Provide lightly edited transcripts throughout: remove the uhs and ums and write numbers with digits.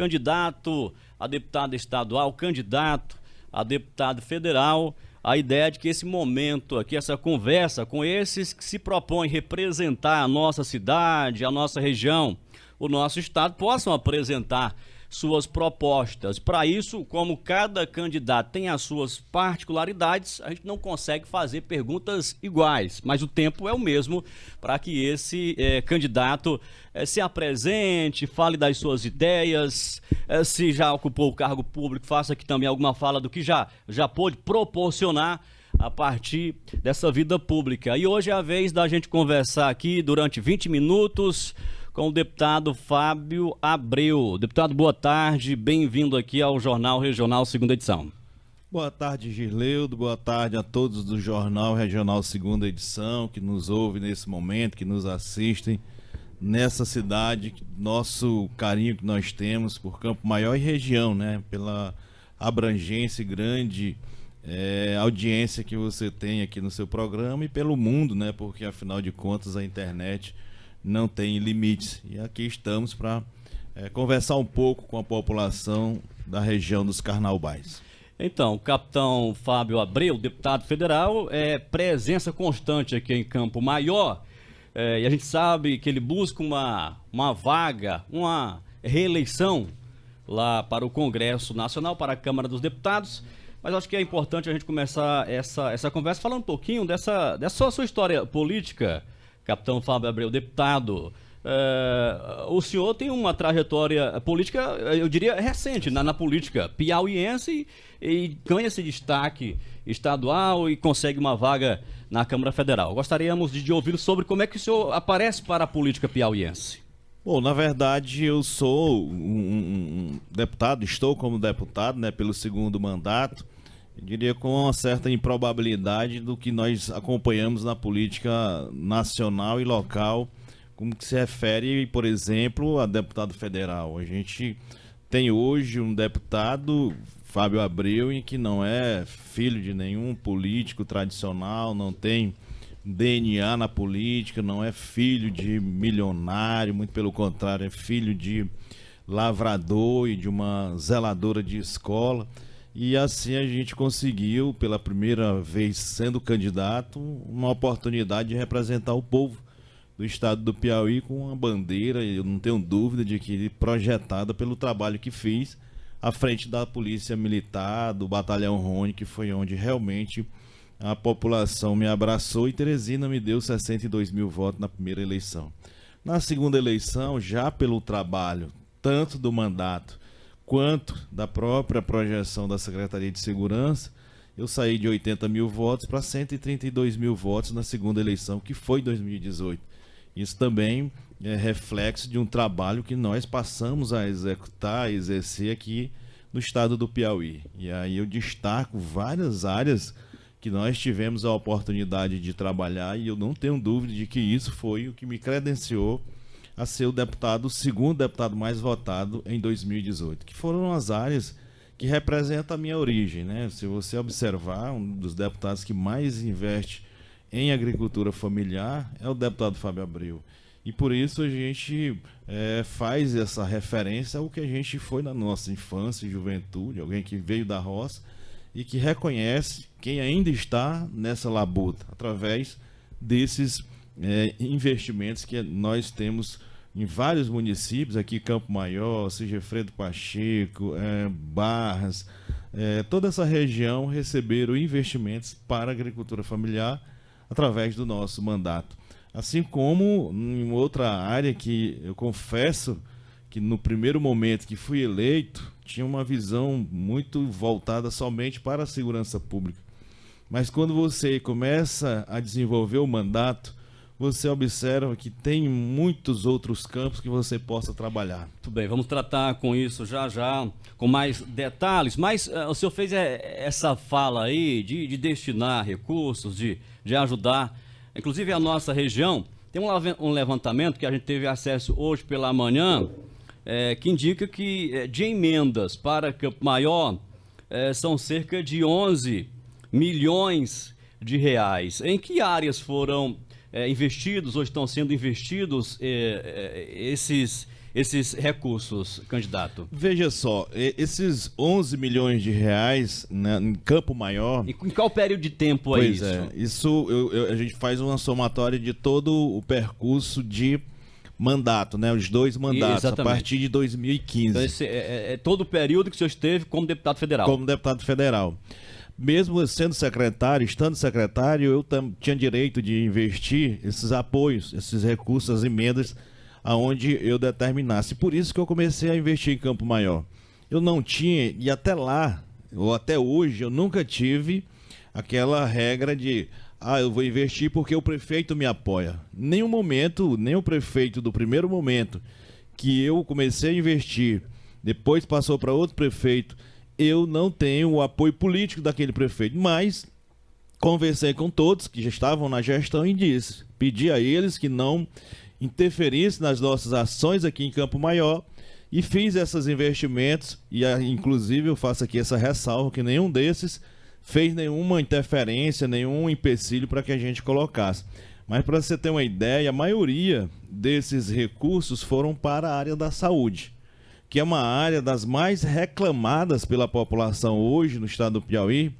candidato a deputado estadual, candidato a deputado federal, a ideia de que esse momento aqui, essa conversa com esses que se propõem representar a nossa cidade, a nossa região, o nosso estado, possam apresentar suas propostas. Para isso, como cada candidato tem as suas particularidades, a gente não consegue fazer perguntas iguais, mas o tempo é o mesmo para que esse candidato se apresente, fale das suas ideias, se já ocupou o cargo público, faça aqui também alguma fala do que já pôde proporcionar a partir dessa vida pública. E hoje é a vez da gente conversar aqui durante 20 minutos com o deputado Fábio Abreu. Deputado, boa tarde, bem-vindo aqui ao Jornal Regional, segunda edição. Boa tarde, Girleudo, boa tarde a todos do Jornal Regional, segunda edição, que nos ouvem nesse momento, que nos assistem nessa cidade, nosso carinho que nós temos por Campo Maior e região, né? Pela abrangência e grande audiência que você tem aqui no seu programa e pelo mundo, né? Porque afinal de contas a internet não tem limites. E aqui estamos para conversar um pouco com a população da região dos Carnaubais. Então, o capitão Fábio Abreu, deputado federal, é presença constante aqui em Campo Maior, e a gente sabe que ele busca uma vaga, uma reeleição lá para o Congresso Nacional, para a Câmara dos Deputados. Mas acho que é importante a gente começar essa conversa falando um pouquinho dessa sua história política, capitão Fábio Abreu, deputado. O senhor tem uma trajetória política, eu diria, recente na política piauiense e ganha esse destaque estadual e consegue uma vaga na Câmara Federal. Gostaríamos de ouvi-lo sobre como é que o senhor aparece para a política piauiense. Bom, na verdade eu sou um deputado, estou como deputado, né, pelo segundo mandato. Eu diria com uma certa improbabilidade do que nós acompanhamos na política nacional e local, como que se refere, por exemplo, a deputado federal. A gente tem hoje um deputado, Fábio Abreu, em que não é filho de nenhum político tradicional, não tem DNA na política, não é filho de milionário, muito pelo contrário, é filho de lavrador e de uma zeladora de escola. E assim a gente conseguiu, pela primeira vez sendo candidato, uma oportunidade de representar o povo do estado do Piauí com uma bandeira, eu não tenho dúvida de que projetada pelo trabalho que fiz à frente da Polícia Militar, do Batalhão Rony, que foi onde realmente a população me abraçou e Teresina me deu 62 mil votos na primeira eleição. Na segunda eleição, já pelo trabalho, tanto do mandato quanto da própria projeção da Secretaria de Segurança, eu saí de 80 mil votos para 132 mil votos na segunda eleição, que foi 2018. Isso também é reflexo de um trabalho que nós passamos a executar, a exercer aqui no estado do Piauí. E aí eu destaco várias áreas que nós tivemos a oportunidade de trabalhar e eu não tenho dúvida de que isso foi o que me credenciou a ser o segundo deputado mais votado em 2018, que foram as áreas que representam a minha origem, né? Se você observar, um dos deputados que mais investe em agricultura familiar é o deputado Fábio Abreu. E por isso a gente faz essa referência ao que a gente foi na nossa infância e juventude, alguém que veio da roça e que reconhece quem ainda está nessa labuta, através desses investimentos que nós temos em vários municípios, aqui Campo Maior, Sigefredo Pacheco, Barras, toda essa região receberam investimentos para a agricultura familiar através do nosso mandato. Assim como em outra área que eu confesso que no primeiro momento que fui eleito, tinha uma visão muito voltada somente para a segurança pública. Mas quando você começa a desenvolver o mandato, você observa que tem muitos outros campos que você possa trabalhar. Muito bem, vamos tratar com isso já, com mais detalhes. Mas o senhor fez essa fala aí de destinar recursos, de ajudar, inclusive a nossa região. Tem um levantamento que a gente teve acesso hoje pela manhã, que indica que de emendas para Campo Maior são cerca de 11 milhões de reais. Em que áreas foram investidos ou estão sendo investidos esses recursos, candidato? Veja só, esses 11 milhões de reais, né, em Campo Maior... E em qual período de tempo é isso? A gente faz uma somatória de todo o percurso de mandato, né? Os 2 mandatos, a partir de 2015. Então esse é todo o período que o senhor esteve como deputado federal. Como deputado federal. Mesmo sendo secretário, estando secretário, eu tinha direito de investir esses apoios, esses recursos, as emendas, aonde eu determinasse. Por isso que eu comecei a investir em Campo Maior. Eu não tinha, e até lá, ou até hoje, eu nunca tive aquela regra de eu vou investir porque o prefeito me apoia. Nenhum momento, nem o prefeito do primeiro momento que eu comecei a investir, depois passou para outro prefeito, eu não tenho o apoio político daquele prefeito, mas conversei com todos que já estavam na gestão e pedi a eles que não interferissem nas nossas ações aqui em Campo Maior e fiz esses investimentos e inclusive eu faço aqui essa ressalva que nenhum desses fez nenhuma interferência, nenhum empecilho para que a gente colocasse. Mas para você ter uma ideia, a maioria desses recursos foram para a área da saúde, que é uma área das mais reclamadas pela população hoje no estado do Piauí,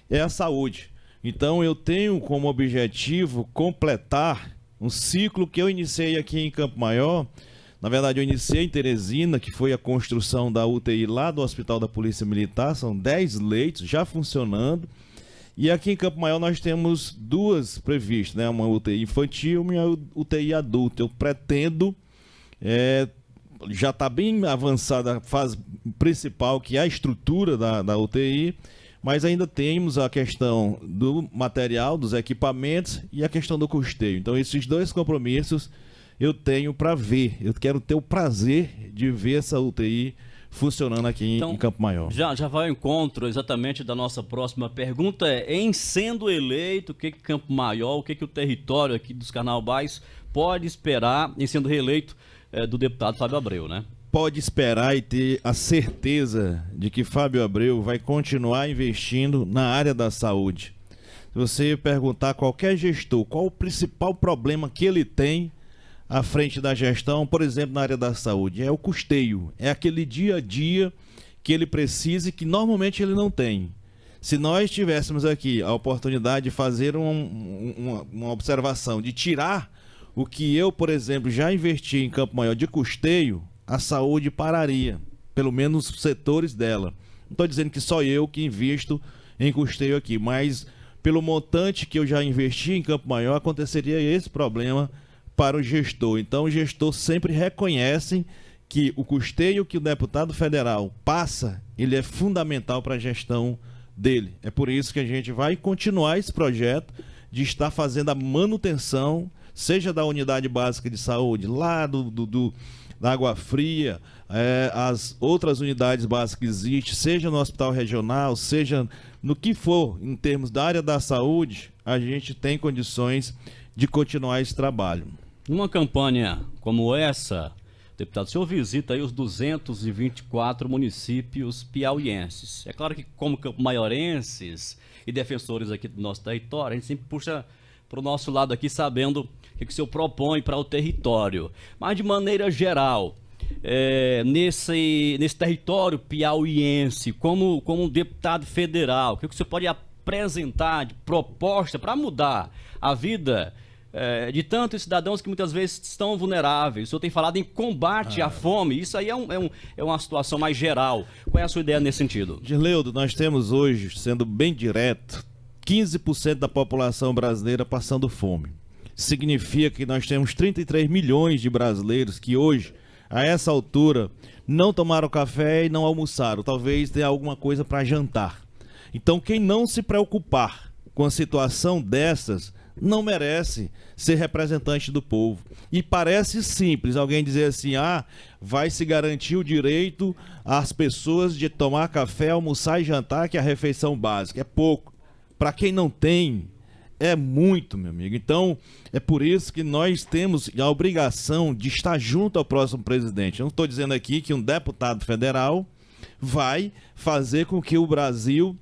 é a saúde. Então eu tenho como objetivo completar um ciclo que eu iniciei aqui em Campo Maior. Na verdade, eu iniciei em Teresina, que foi a construção da UTI lá do Hospital da Polícia Militar, são 10 leitos já funcionando. E aqui em Campo Maior nós temos 2 previstas, né? Uma UTI infantil e uma UTI adulta. Eu pretendo, já está bem avançada a fase principal, que é a estrutura da UTI, mas ainda temos a questão do material, dos equipamentos e a questão do custeio. Então esses 2 compromissos eu tenho para ver, eu quero ter o prazer de ver essa UTI funcionando aqui em Campo Maior. Já vai ao encontro exatamente da nossa próxima pergunta, em sendo eleito, o que Campo Maior, o que o território aqui dos Carnaubais pode esperar em sendo reeleito do deputado Fábio Abreu, né? Pode esperar e ter a certeza de que Fábio Abreu vai continuar investindo na área da saúde. Se você perguntar a qualquer gestor qual o principal problema que ele tem à frente da gestão, por exemplo, na área da saúde, é o custeio, é aquele dia a dia que ele precisa e que normalmente ele não tem. Se nós tivéssemos aqui a oportunidade de fazer uma observação, de tirar o que eu, por exemplo, já investi em Campo Maior de custeio, a saúde pararia, pelo menos os setores dela. Não estou dizendo que só eu que invisto em custeio aqui, mas pelo montante que eu já investi em Campo Maior, aconteceria esse problema para o gestor. Então o gestor sempre reconhece que o custeio que o deputado federal passa, ele é fundamental para a gestão dele. É por isso que a gente vai continuar esse projeto de estar fazendo a manutenção, seja da unidade básica de saúde, lá da Água Fria, as outras unidades básicas que existem, seja no hospital regional, seja no que for, em termos da área da saúde, a gente tem condições de continuar esse trabalho. Numa campanha como essa, deputado, o senhor visita aí os 224 municípios piauienses. É claro que como campo-maiorenses e defensores aqui do nosso território, a gente sempre puxa para o nosso lado aqui sabendo o que o senhor propõe para o território. Mas de maneira geral, nesse território piauiense, como deputado federal, o que o senhor pode apresentar de proposta para mudar a vida de tantos cidadãos que muitas vezes estão vulneráveis? O senhor tem falado em combate à fome, isso aí é uma situação mais geral. Qual é a sua ideia nesse sentido? Dirleudo, nós temos hoje, sendo bem direto, 15% da população brasileira passando fome. Significa que nós temos 33 milhões de brasileiros que hoje, a essa altura, não tomaram café e não almoçaram. Talvez tenha alguma coisa para jantar. Então, quem não se preocupar com a situação dessas, não merece ser representante do povo. E parece simples alguém dizer assim, vai se garantir o direito às pessoas de tomar café, almoçar e jantar, que é a refeição básica. É pouco. Para quem não tem, é muito, meu amigo. Então, é por isso que nós temos a obrigação de estar junto ao próximo presidente. Eu não estou dizendo aqui que um deputado federal vai fazer com que o Brasil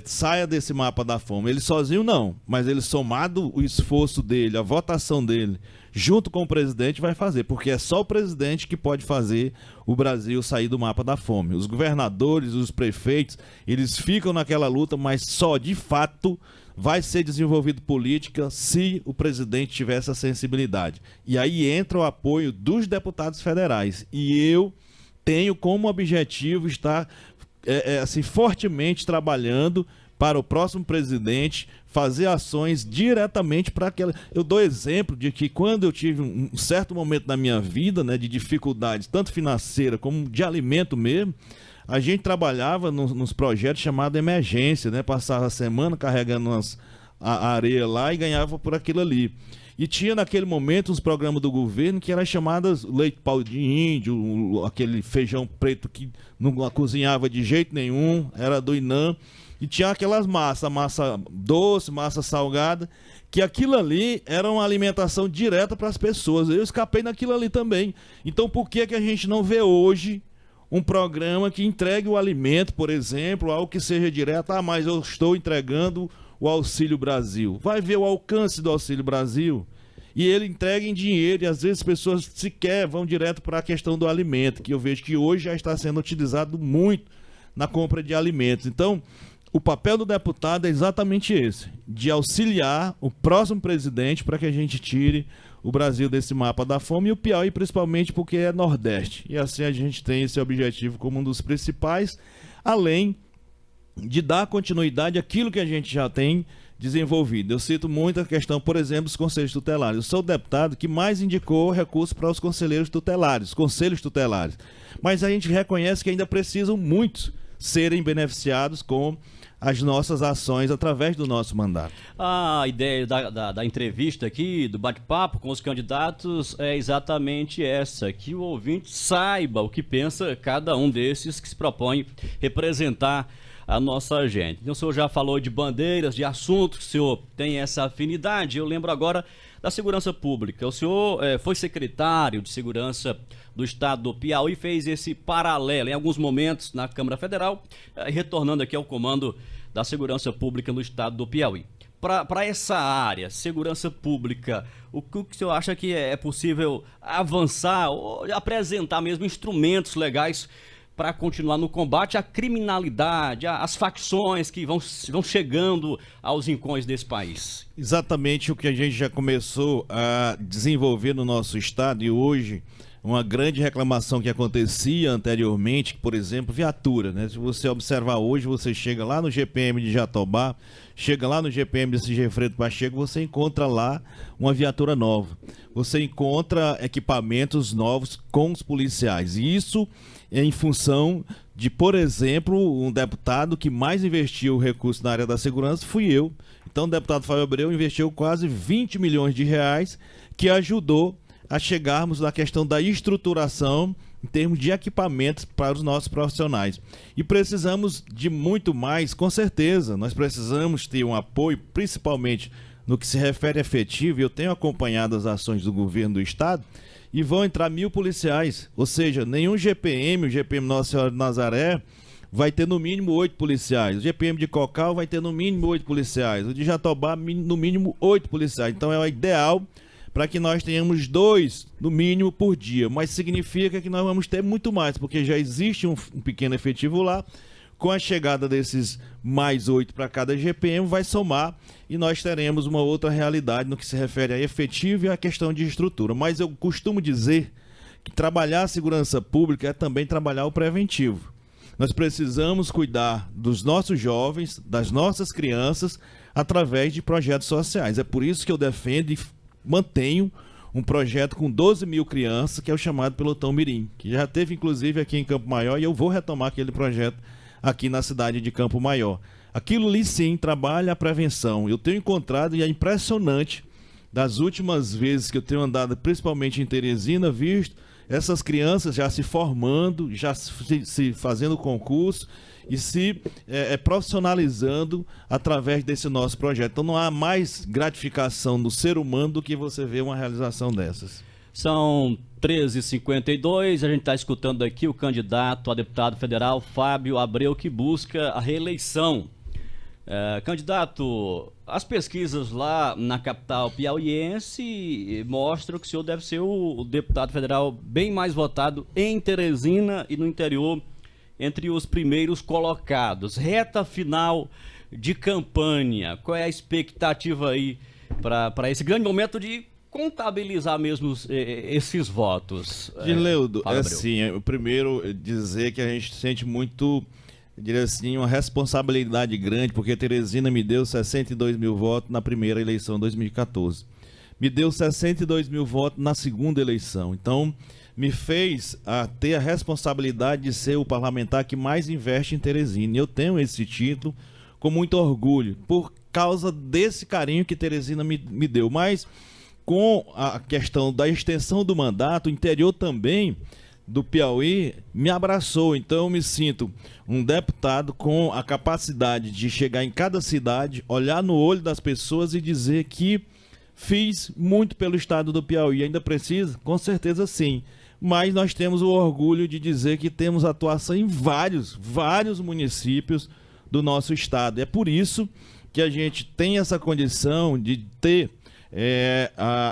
saia desse mapa da fome. Ele sozinho não, mas ele somado o esforço dele, a votação dele, junto com o presidente, vai fazer, porque é só o presidente que pode fazer o Brasil sair do mapa da fome. Os governadores, os prefeitos, eles ficam naquela luta, mas só de fato vai ser desenvolvido política se o presidente tiver essa sensibilidade. E aí entra o apoio dos deputados federais. E eu tenho como objetivo estar assim, fortemente trabalhando para o próximo presidente fazer ações diretamente para aquela... Eu dou exemplo de que quando eu tive um certo momento na minha vida, né, de dificuldades, tanto financeira como de alimento mesmo, a gente trabalhava nos projetos chamados emergência, né? Passava a semana carregando a areia lá e ganhava por aquilo ali. E tinha naquele momento uns programas do governo que eram chamadas leite pau de índio, aquele feijão preto que não cozinhava de jeito nenhum, era do Inam. E tinha aquelas massa doce, massa salgada, que aquilo ali era uma alimentação direta para as pessoas. Eu escapei naquilo ali também. Então por que a gente não vê hoje um programa que entregue o alimento, por exemplo, algo que seja direto? Ah, mas eu estou entregando o Auxílio Brasil. Vai ver o alcance do Auxílio Brasil. E ele entrega em dinheiro, e às vezes as pessoas sequer vão direto para a questão do alimento, que eu vejo que hoje já está sendo utilizado muito na compra de alimentos. Então, o papel do deputado é exatamente esse, de auxiliar o próximo presidente para que a gente tire o Brasil desse mapa da fome, e o Piauí principalmente porque é Nordeste. E assim a gente tem esse objetivo como um dos principais, além de dar continuidade àquilo que a gente já tem desenvolvido. Eu cito muito a questão, por exemplo, dos conselhos tutelares. Eu sou o deputado que mais indicou recursos para os conselheiros tutelares, conselhos tutelares. Mas a gente reconhece que ainda precisam muitos serem beneficiados com as nossas ações através do nosso mandato. A ideia da entrevista aqui, do bate-papo com os candidatos é exatamente essa, que o ouvinte saiba o que pensa cada um desses que se propõe representar a nossa gente. Então, o senhor já falou de bandeiras, de assuntos, o senhor tem essa afinidade. Eu lembro agora da segurança pública. O senhor foi secretário de segurança do estado do Piauí, fez esse paralelo em alguns momentos na Câmara Federal, retornando aqui ao comando da segurança pública no estado do Piauí. Para essa área, segurança pública, o que o senhor acha que é possível avançar ou apresentar mesmo instrumentos legais para continuar no combate à criminalidade, às facções que vão chegando aos rincões desse país? Exatamente o que a gente já começou a desenvolver no nosso estado, e hoje uma grande reclamação que acontecia anteriormente, por exemplo, viatura, né? Se você observar hoje, você chega lá no GPM de Jatobá, chega lá no GPM de Sigefredo Pacheco, você encontra lá uma viatura nova. Você encontra equipamentos novos com os policiais. E isso é em função de, por exemplo, um deputado que mais investiu recursos na área da segurança fui eu. Então o deputado Fábio Abreu investiu quase 20 milhões de reais, que ajudou a chegarmos na questão da estruturação em termos de equipamentos para os nossos profissionais. E precisamos de muito mais, com certeza. Nós precisamos ter um apoio, principalmente no que se refere a efetivo. Eu tenho acompanhado as ações do governo do estado e vão entrar 1.000 policiais. Ou seja, nenhum GPM, o GPM Nossa Senhora de Nazaré, vai ter no mínimo 8 policiais. O GPM de Cocal vai ter no mínimo 8 policiais. O de Jatobá, no mínimo 8 policiais. Então é o ideal para que nós tenhamos 2, no mínimo, por dia. Mas significa que nós vamos ter muito mais, porque já existe um pequeno efetivo lá. Com a chegada desses mais 8 para cada GPM, vai somar e nós teremos uma outra realidade no que se refere a efetivo e a questão de estrutura. Mas eu costumo dizer que trabalhar a segurança pública é também trabalhar o preventivo. Nós precisamos cuidar dos nossos jovens, das nossas crianças, através de projetos sociais. É por isso que eu defendo e mantenho um projeto com 12.000 crianças, que é o chamado Pelotão Mirim, que já teve inclusive aqui em Campo Maior, e eu vou retomar aquele projeto aqui na cidade de Campo Maior. Aquilo ali sim trabalha a prevenção. Eu tenho encontrado, e é impressionante, das últimas vezes que eu tenho andado, principalmente em Teresina, visto essas crianças já se formando, já se fazendo concurso e se profissionalizando através desse nosso projeto. Então não há mais gratificação do ser humano do que você ver uma realização dessas. São 13h52, a gente está escutando aqui o candidato a deputado federal Fábio Abreu, que busca a reeleição. Candidato, as pesquisas lá na capital piauiense mostram que o senhor deve ser o deputado federal bem mais votado em Teresina e no interior, entre os primeiros colocados. Reta final de campanha, qual é a expectativa aí para esse grande momento de contabilizar mesmo esses votos? Dirleudo, assim, primeiro dizer que a gente sente muito, eu diria assim, uma responsabilidade grande, porque Teresina me deu 62 mil votos na primeira eleição, 2014. Me deu 62 mil votos na segunda eleição. Então, me fez ter a responsabilidade de ser o parlamentar que mais investe em Teresina. Eu tenho esse título com muito orgulho, por causa desse carinho que Teresina me deu. Mas, com a questão da extensão do mandato, o interior também do Piauí me abraçou. Então eu me sinto um deputado com a capacidade de chegar em cada cidade, olhar no olho das pessoas e dizer que fiz muito pelo estado do Piauí. Ainda precisa? Com certeza sim. Mas nós temos o orgulho de dizer que temos atuação em vários municípios do nosso estado. É por isso que a gente tem essa condição de ter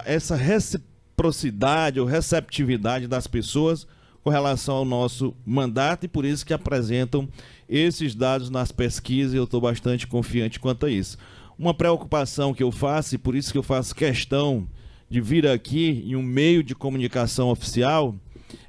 essa reciprocidade ou receptividade das pessoas com relação ao nosso mandato, e por isso que apresentam esses dados nas pesquisas, e eu estou bastante confiante quanto a isso. Uma preocupação que eu faço, e por isso que eu faço questão de vir aqui em um meio de comunicação oficial,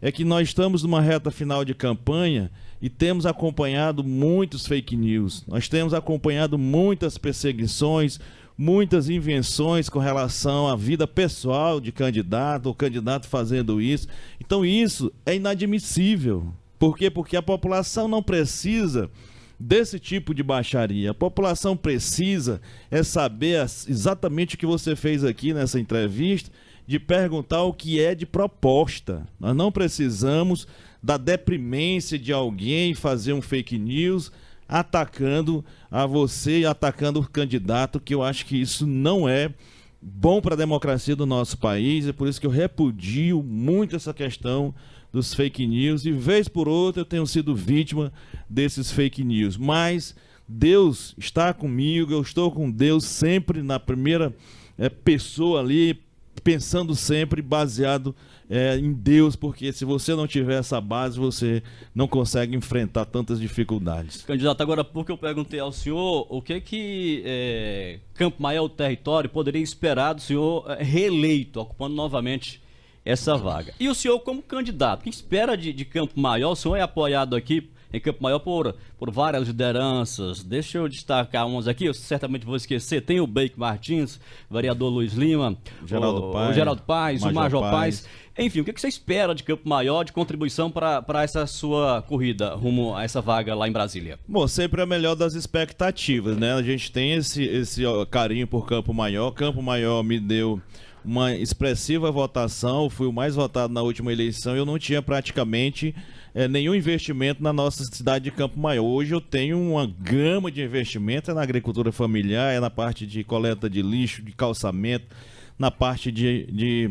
é que nós estamos numa reta final de campanha e temos acompanhado muitos fake news, nós temos acompanhado muitas perseguições, muitas invenções com relação à vida pessoal de candidato, ou candidato fazendo isso. Então isso é inadmissível. Por quê? Porque a população não precisa desse tipo de baixaria. A população precisa saber exatamente o que você fez aqui nessa entrevista, de perguntar o que é de proposta. Nós não precisamos da deprimência de alguém fazer um fake news atacando a você e atacando o candidato, que eu acho que isso não é bom para a democracia do nosso país. É por isso que eu repudio muito essa questão dos fake news, e vez por outra eu tenho sido vítima desses fake news, mas Deus está comigo, eu estou com Deus sempre na primeira pessoa ali, pensando sempre baseado em Deus, porque se você não tiver essa base, você não consegue enfrentar tantas dificuldades. Candidato, agora porque eu perguntei ao senhor o que Campo Maior, o território, poderia esperar do senhor reeleito, ocupando novamente essa vaga. E o senhor, como candidato, o que espera de Campo Maior? O senhor é apoiado aqui em Campo Maior por várias lideranças. Deixa eu destacar umas aqui, eu certamente vou esquecer. Tem o Beico Martins, vereador Luiz Lima, o Geraldo Paes, o Major Paes. Enfim, o que você espera de Campo Maior, de contribuição para essa sua corrida rumo a essa vaga lá em Brasília? Bom, sempre é a melhor das expectativas, né? A gente tem esse carinho por Campo Maior. Campo Maior me deu uma expressiva votação, fui o mais votado na última eleição. Eu não tinha praticamente nenhum investimento na nossa cidade de Campo Maior. Hoje eu tenho uma gama de investimento, na agricultura familiar, na parte de coleta de lixo, de calçamento, na parte de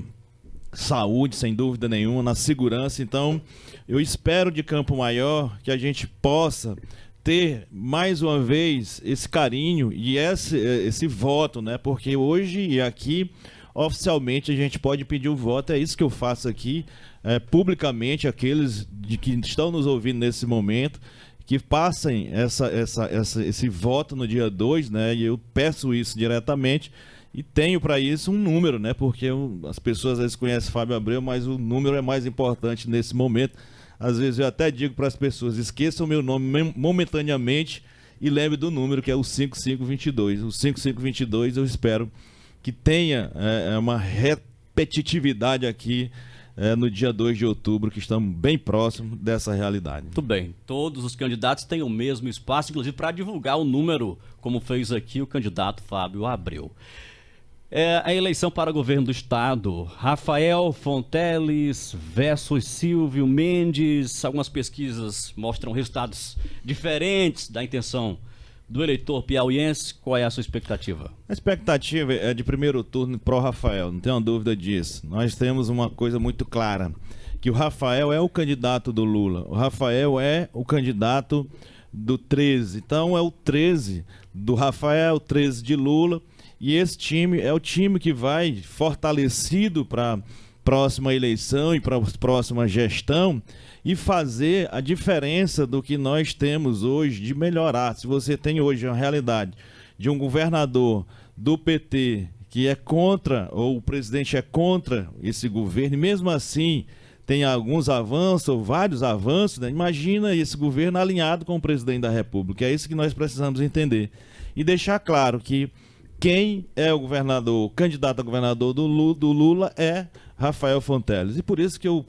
saúde, sem dúvida nenhuma, na segurança. Então, eu espero de Campo Maior que a gente possa ter mais uma vez esse carinho e esse voto, né? Porque hoje e aqui oficialmente a gente pode pedir o voto. É isso que eu faço aqui, publicamente, aqueles que estão nos ouvindo nesse momento, que passem esse voto no dia 2, né? E eu peço isso diretamente e tenho para isso um número, né? Porque as pessoas às vezes conhecem Fábio Abreu, mas o número é mais importante nesse momento. Às vezes eu até digo para as pessoas, esqueçam o meu nome momentaneamente e lembre do número, que é o 5522. O 5522 eu espero que tenha uma repetitividade aqui no dia 2 de outubro, que estamos bem próximos dessa realidade. Muito bem. Todos os candidatos têm o mesmo espaço, inclusive para divulgar o número, como fez aqui o candidato Fábio Abreu. A eleição para o governo do estado, Rafael Fonteles versus Silvio Mendes. Algumas pesquisas mostram resultados diferentes da intenção do eleitor piauiense, qual é a sua expectativa? A expectativa é de primeiro turno pro Rafael, não tenho dúvida disso. Nós temos uma coisa muito clara, que o Rafael é o candidato do Lula, o Rafael é o candidato do 13, então é o 13 do Rafael, o 13 de Lula, e esse time é o time que vai fortalecido para a próxima eleição e para a próxima gestão e fazer a diferença do que nós temos hoje de melhorar. Se você tem hoje a realidade de um governador do PT que é contra, ou o presidente é contra esse governo, e mesmo assim tem alguns avanços, ou vários avanços, né? Imagina esse governo alinhado com o presidente da República. É isso que nós precisamos entender. E deixar claro que quem é o governador, o candidato a governador do Lula é Rafael Fonteles. E por isso que eu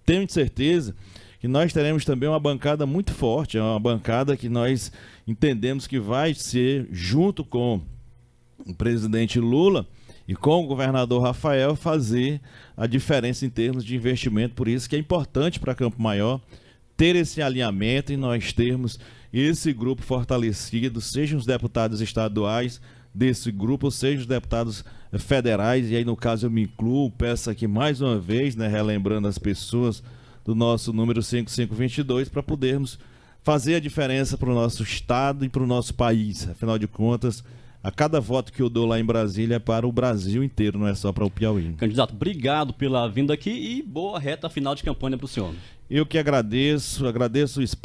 tenho certeza que nós teremos também uma bancada muito forte, é uma bancada que nós entendemos que vai ser, junto com o presidente Lula e com o governador Rafael, fazer a diferença em termos de investimento. Por isso que é importante para Campo Maior ter esse alinhamento e nós termos esse grupo fortalecido, sejam os deputados estaduais desse grupo, sejam os deputados federais, e aí no caso eu me incluo, peço aqui mais uma vez, né, relembrando as pessoas do nosso número 5522, para podermos fazer a diferença para o nosso estado e para o nosso país. Afinal de contas, a cada voto que eu dou lá em Brasília é para o Brasil inteiro, não é só para o Piauí. Candidato, obrigado pela vinda aqui e boa reta final de campanha para o senhor. Eu que agradeço o espaço.